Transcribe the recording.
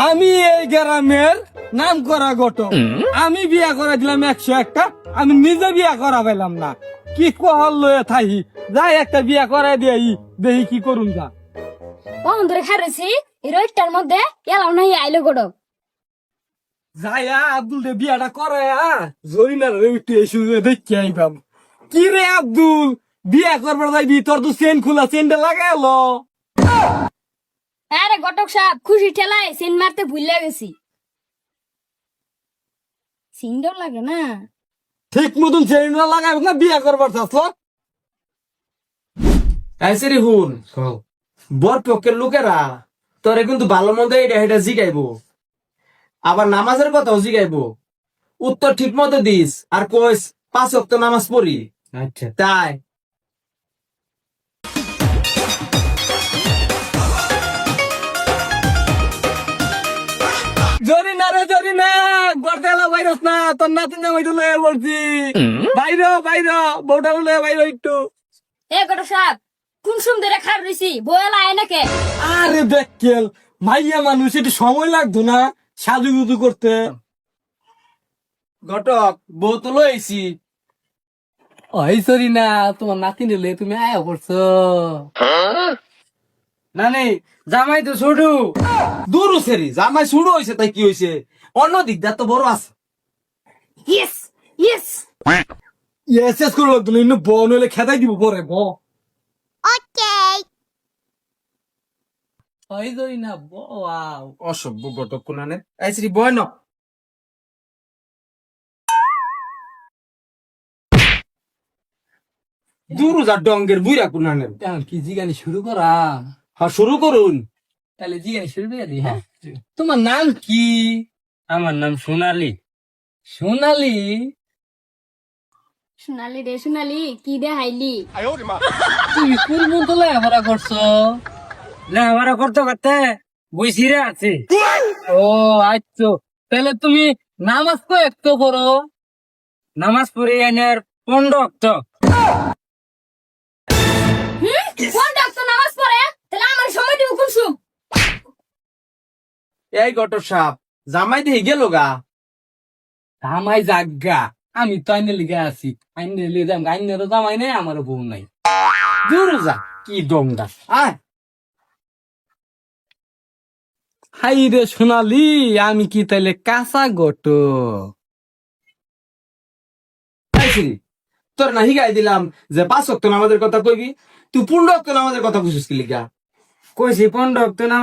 আমি এই গ্রামের নাম করা ঘটক। আমি বিয়া করা দিলাম 101টা, আমি নিজে বিয়া করা পেলাম না। কি কহল লয়ে থাই, যাই একটা বিয়া করা দিই, দেখি কি করুন যা। বন্ধুরে খারেছি এই রোজটার মধ্যে এলাম নাই আইলো গড়ক। যাইয়া আব্দুল দে বিয়াটা করে জরিনার একটু এসে দেখতে আইবাম। কি রে আব্দুল, বিয়া করবার যাইবি, তোর তো চেন খোলা, চেনটা লাগাইলো। আরে ঘটক সাহেব, খুশি ঠেলায় সিন মারতে ভুলে গেছি। সিনটাও লাগে না। ঠিক মতন চেনটা লাগাইব না, বিয়া করবার চাচ্ছ। আইসিরি হুন বর পক্ষের লোকেরা তোরে কিন্তু ভালো মন্দ এটা এটা জিগাইবো, আবার নামাজের কথাও জিগাইবো। উত্তর ঠিক মতো দিস আর কইস 5 ওয়াক্ত নামাজ পড়ি। আচ্ছা তাই জরিনা রে জরিনা, গর্দালা ভাইরাস না, তোর নাতি নামাই তো লয়ে বলছি। বাইরো বাইরো, বউটা লয়ে বাইরো একটু। এ ঘটক সাহেব, কোন সুন্দর খার রইছি বয়েলা আয় নাকে। আরে বেক্কেল, মাইয়া মানুষ, একটু সময় লাগতো না সাজুগুজু করতে। ঘটক বউ তো লইছি। ওই জরিনা, তোমার নাতি নিলে তুমি আয়া পড়ছো। নানি জামাই তো ছোটু দূর সেরি, জামাই শুরু হয়েছে তাই কি হয়েছে, অন্য দিক দিয়ে তো বড় আছে। Yes yes. এসএস করে লাগতো না, ইন্ন বউ নইলে খেদাই দিব পরে ব। ওই জরিনা বাও। অসভ্য ঘটক কোনানে আইসিরি বয় ন। দূর যা ডঙ্গের বুইরা কোনানে। কি জিগানি শুরু করা? হ্যাঁ শুরু করুন। তাহলে জিগানি শুরু করে দি। হ্যাঁ, তোমার নাম কি? আমার নাম সোনালি। সোনালি? সোনালি রে সোনালি, কি দে হাইলি? তুমি কোন মন্ত্রলে আমরা করছো? লেখাপড়া করতে করতে বইসিরে আছে। ও আচ্ছা, তাহলে তুমি নামাজ তো একটু পড়ো। নামাজ পড়ে এনের 15 ওয়াক্ত। কোন ডাক্তার নামাজ পড়ে? তাহলে আমার সময় দিব কোন সুম? এই ঘটক সাপ জামাই দিয়ে গেল গা। আমায় জাগা, আমি তো আইনে লিগে আছি। আইনে লিগে যাম, আইনেরও জামাই নাই, আমারও বউ নাই। দূর যা কি ডঙ্গা। আয় হাই রে সোনালি, আমি কি তাইলে কাঁচা গটো? আইসিরি তোর না হিগাই দিলাম যে 5 ওয়াক্ত নামাজের কথা কইবি, তুই 15 ওয়াক্ত নামাজের কথা বুঝিস কি লিগা? কইছি 15 ওয়াক্ত নামাজ